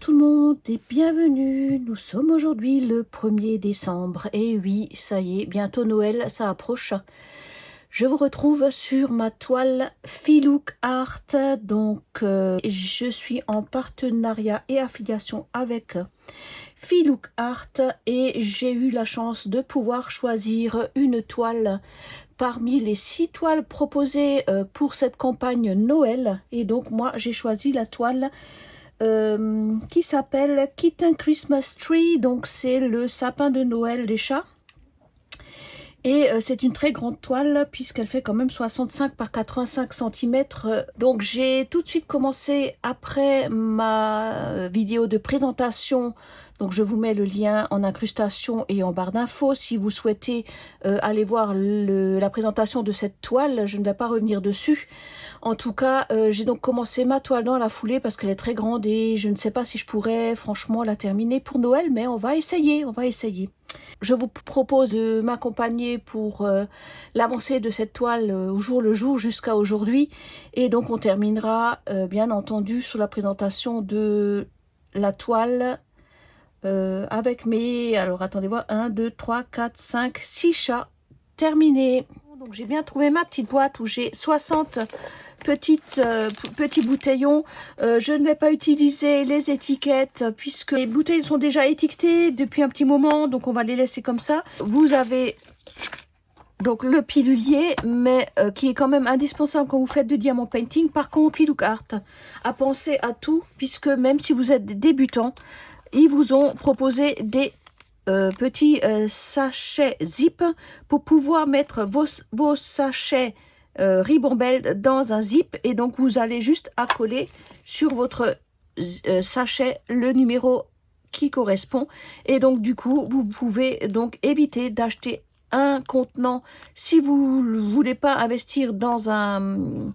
tout le monde et bienvenue. Nous sommes aujourd'hui le 1er décembre et oui, ça y est, bientôt Noël, ça approche. Je vous retrouve sur ma toile Filook Art. Donc, je suis en partenariat et affiliation avec Filook Art et j'ai eu la chance de pouvoir choisir une toile parmi les 6 toiles proposées pour cette campagne Noël. Et donc, moi, j'ai choisi la toile qui s'appelle Kitten Christmas Tree. Donc, c'est le sapin de Noël des chats. Et c'est une très grande toile puisqu'elle fait quand même 65 par 85 cm. Donc j'ai tout de suite commencé après ma vidéo de présentation. Donc je vous mets le lien en incrustation et en barre d'infos si vous souhaitez aller voir la présentation de cette toile. Je ne vais pas revenir dessus. En tout cas, j'ai donc commencé ma toile dans la foulée parce qu'elle est très grande et je ne sais pas si je pourrais franchement la terminer pour Noël, mais on va essayer, Je vous propose de m'accompagner pour l'avancée de cette toile au jour le jour jusqu'à aujourd'hui. Et donc on terminera bien entendu sur la présentation de la toile avec mes... Alors attendez voir, 1, 2, 3, 4, 5, 6 chats terminés. Donc j'ai bien trouvé ma petite boîte où j'ai 60 petits bouteillons. Je ne vais pas utiliser les étiquettes puisque les bouteilles sont déjà étiquetées depuis un petit moment, donc on va les laisser comme ça. Vous avez donc le pilulier, mais qui est quand même indispensable quand vous faites du diamant painting. Par contre, Filook Art a pensé à tout, puisque même si vous êtes débutant, ils vous ont proposé des petits sachets zip pour pouvoir mettre vos sachets ribambelle dans un zip. Et donc vous allez juste accoler sur votre sachet le numéro qui correspond. Et donc du coup vous pouvez donc éviter d'acheter un contenant si vous ne voulez pas investir dans un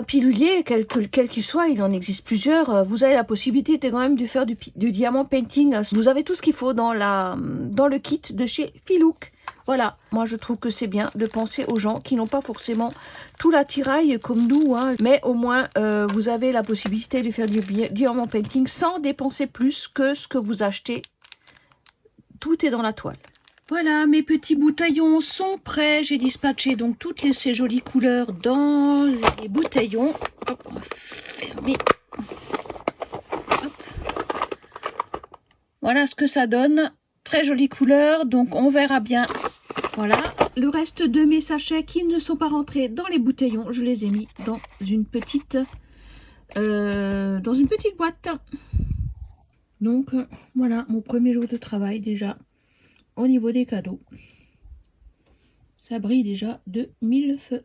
pilulier, quel qu'il soit. Il en existe plusieurs. Vous avez la possibilité quand même de faire du diamant painting. Vous avez tout ce qu'il faut dans le kit de chez Filook. Voilà, moi je trouve que c'est bien de penser aux gens qui n'ont pas forcément tout l'attirail comme nous, hein, mais au moins vous avez la possibilité de faire du diamant painting sans dépenser plus que ce que vous achetez. Tout est dans la toile. Voilà, mes petits bouteillons sont prêts. J'ai dispatché donc toutes ces jolies couleurs dans les bouteillons. Hop, on va fermer. Hop. Voilà ce que ça donne. Très jolie couleur, donc on verra bien. Voilà, le reste de mes sachets qui ne sont pas rentrés dans les bouteillons, je les ai mis dans une petite boîte. Donc voilà mon premier jour de travail déjà au niveau des cadeaux. Ça brille déjà de 1000 feux.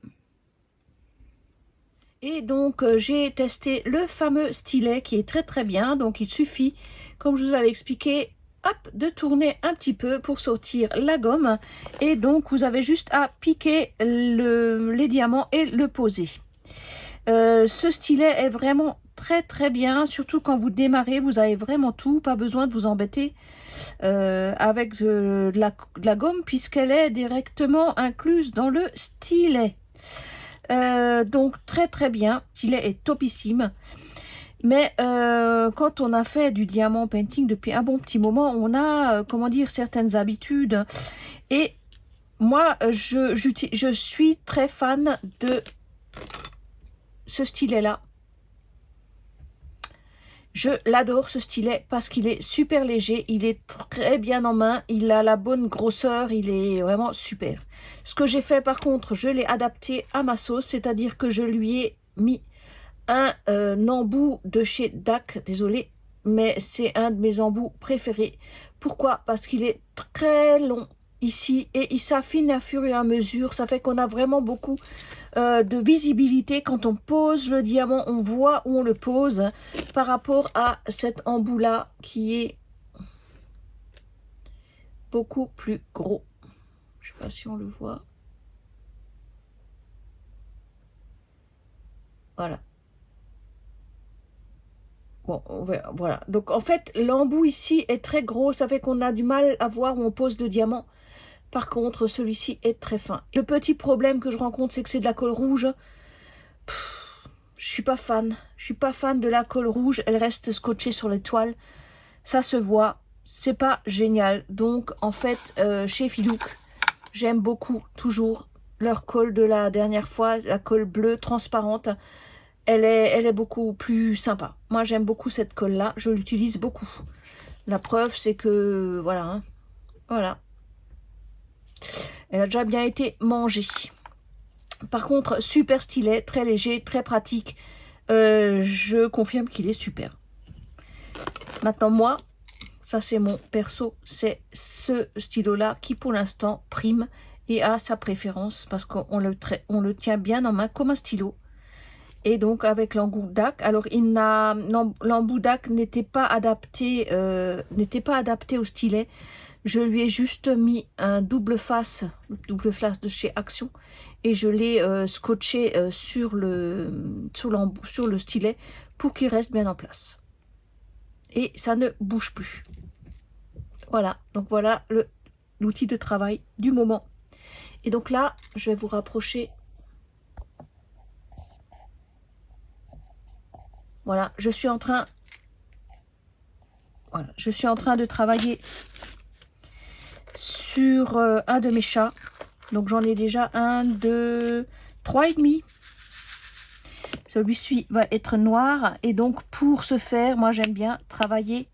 Et donc j'ai testé le fameux stylet qui est très très bien. Donc il suffit, comme je vous l'avais expliqué, hop, de tourner un petit peu pour sortir la gomme. Et donc vous avez juste à piquer les diamants et le poser. Ce stylet est vraiment très très bien, surtout quand vous démarrez. Vous avez vraiment tout, pas besoin de vous embêter avec de la gomme puisqu'elle est directement incluse dans le stylet. Donc très très bien, le stylet est topissime. Mais quand on a fait du diamant painting depuis un bon petit moment, on a, comment dire, certaines habitudes. Et moi, je suis très fan de ce stylet-là. Je l'adore ce stylet parce qu'il est super léger, il est très bien en main, il a la bonne grosseur, il est vraiment super. Ce que j'ai fait par contre, je l'ai adapté à ma sauce, c'est-à-dire que je lui ai mis un embout de chez DAC, désolé, mais c'est un de mes embouts préférés. Pourquoi? Parce qu'il est très long ici et il s'affine à fur et à mesure. Ça fait qu'on a vraiment beaucoup de visibilité. Quand on pose le diamant, on voit où on le pose par rapport à cet embout là qui est beaucoup plus gros. Je sais pas si on le voit. Voilà. Bon, voilà. Donc, en fait, l'embout ici est très gros. Ça fait qu'on a du mal à voir où on pose le diamant. Par contre, celui-ci est très fin. Le petit problème que je rencontre, c'est que c'est de la colle rouge. Je suis pas fan. Je suis pas fan de la colle rouge. Elle reste scotchée sur les toiles. Ça se voit. C'est pas génial. Donc, en fait, chez Filouk, j'aime beaucoup, toujours, leur colle de la dernière fois. La colle bleue, transparente. Elle est beaucoup plus sympa. Moi, j'aime beaucoup cette colle-là. Je l'utilise beaucoup. La preuve, c'est que, voilà. Hein, voilà. Elle a déjà bien été mangée. Par contre, super stylet, très léger, très pratique. Je confirme qu'il est super. Maintenant, moi, ça c'est mon perso, c'est ce stylo-là qui pour l'instant prime et a sa préférence parce qu'on le tient bien en main comme un stylo. Et donc avec l'embout DAC, alors l'embout DAC n'était pas adapté au stylet. Je lui ai juste mis un double face de chez Action et je l'ai scotché sur le stylet pour qu'il reste bien en place. Et ça ne bouge plus. Voilà, donc voilà l'outil de travail du moment. Et donc là, je vais vous rapprocher. Voilà, je suis en train de travailler sur un de mes chats. Donc j'en ai déjà 1, 2, 3 et demi. Celui-ci va être noir. Et donc pour ce faire, moi j'aime bien travailler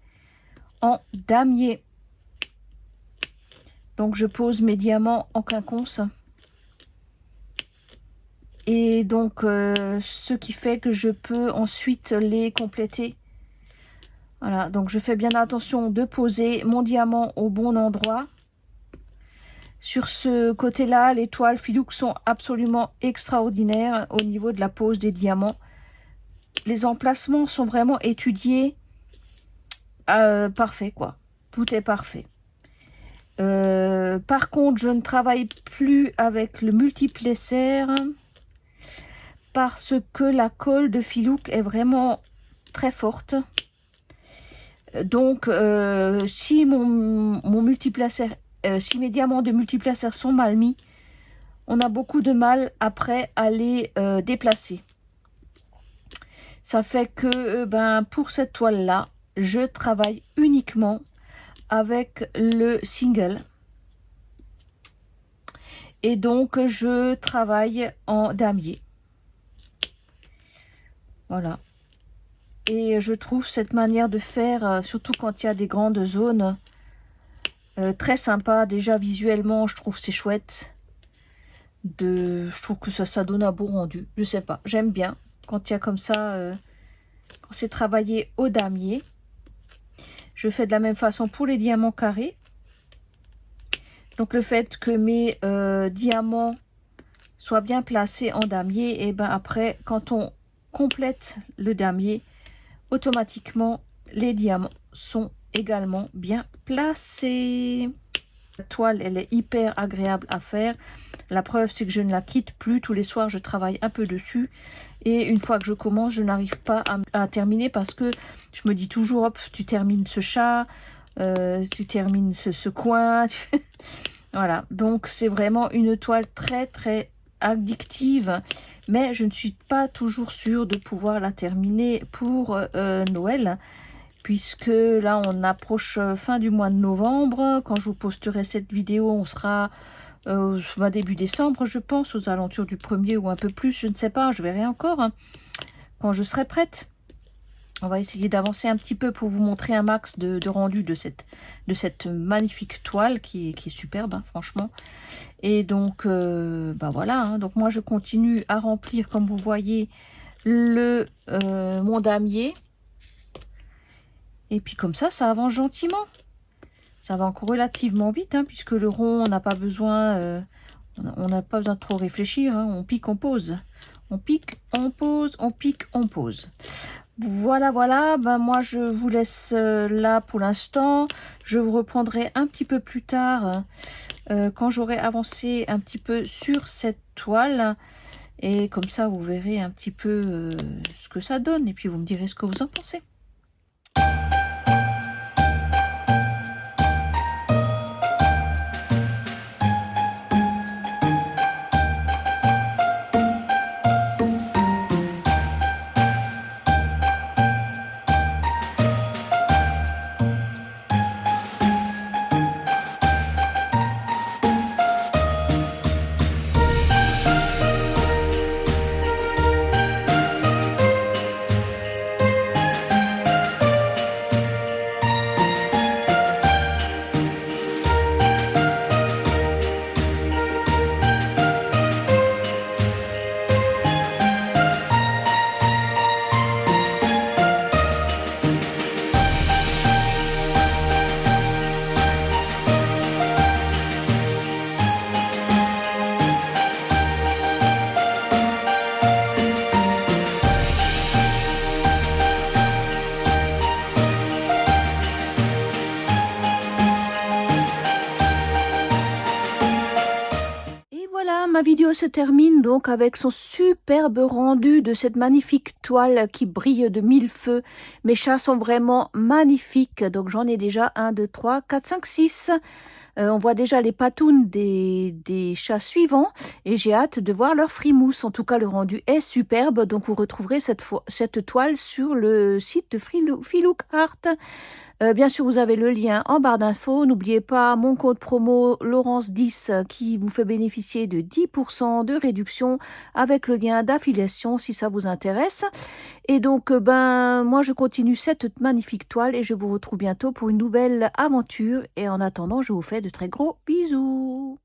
en damier. Donc je pose mes diamants en quinconce. Et donc ce qui fait que je peux ensuite les compléter. Voilà, donc je fais bien attention de poser mon diamant au bon endroit. Sur ce côté-là, les toiles Filouk sont absolument extraordinaires au niveau de la pose des diamants. Les emplacements sont vraiment étudiés. Parfait, quoi. Tout est parfait. Par contre, je ne travaille plus avec le multiplacer parce que la colle de Filouk est vraiment très forte. Donc, si mon multiplacer... si mes diamants de multiplacer sont mal mis, on a beaucoup de mal après à les déplacer. Ça fait que pour cette toile là, je travaille uniquement avec le single. Et donc je travaille en damier. Voilà. Et je trouve cette manière de faire, surtout quand il y a des grandes zones, très sympa. Déjà visuellement, je trouve c'est chouette. Je trouve que ça donne un beau rendu. Je sais pas, j'aime bien quand il y a comme ça, quand c'est travaillé au damier. Je fais de la même façon pour les diamants carrés. Donc le fait que mes diamants soient bien placés en damier, et ben après quand on complète le damier, automatiquement les diamants sont également bien placés. La toile, elle est hyper agréable à faire. La preuve, c'est que je ne la quitte plus. Tous les soirs, je travaille un peu dessus. Et une fois que je commence, je n'arrive pas à terminer parce que je me dis toujours, hop, tu termines ce chat, tu termines ce coin. Voilà, donc c'est vraiment une toile très, très addictive. Mais je ne suis pas toujours sûre de pouvoir la terminer pour Noël. Puisque là, on approche fin du mois de novembre. Quand je vous posterai cette vidéo, on sera début décembre, je pense, aux alentours du 1er ou un peu plus, je ne sais pas, je verrai encore hein, quand je serai prête. On va essayer d'avancer un petit peu pour vous montrer un max de rendu de cette magnifique toile qui est superbe, hein, franchement. Et donc, voilà, hein, donc moi je continue à remplir, comme vous voyez, mon damier. Et puis comme ça avance gentiment. Ça va encore relativement vite, hein, puisque le rond, on n'a pas besoin, de trop réfléchir. Hein, on pique, on pose. On pique, on pose, on pique, on pose. Voilà, voilà. Moi, je vous laisse là pour l'instant. Je vous reprendrai un petit peu plus tard, quand j'aurai avancé un petit peu sur cette toile. Et comme ça, vous verrez un petit peu ce que ça donne. Et puis, vous me direz ce que vous en pensez. se termine donc avec son superbe rendu de cette magnifique toile qui brille de mille feux. Mes chats sont vraiment magnifiques, donc j'en ai déjà 1, 2, 3, 4, 5, 6. On voit déjà les patounes des chats suivants et j'ai hâte de voir leur frimousse. En tout cas, le rendu est superbe, donc vous retrouverez cette toile sur le site de Filook Art. Bien sûr, vous avez le lien en barre d'infos. N'oubliez pas mon code promo Laurence10 qui vous fait bénéficier de 10% de réduction avec le lien d'affiliation si ça vous intéresse. Et donc, moi, je continue cette magnifique toile et je vous retrouve bientôt pour une nouvelle aventure. Et en attendant, je vous fais de très gros bisous.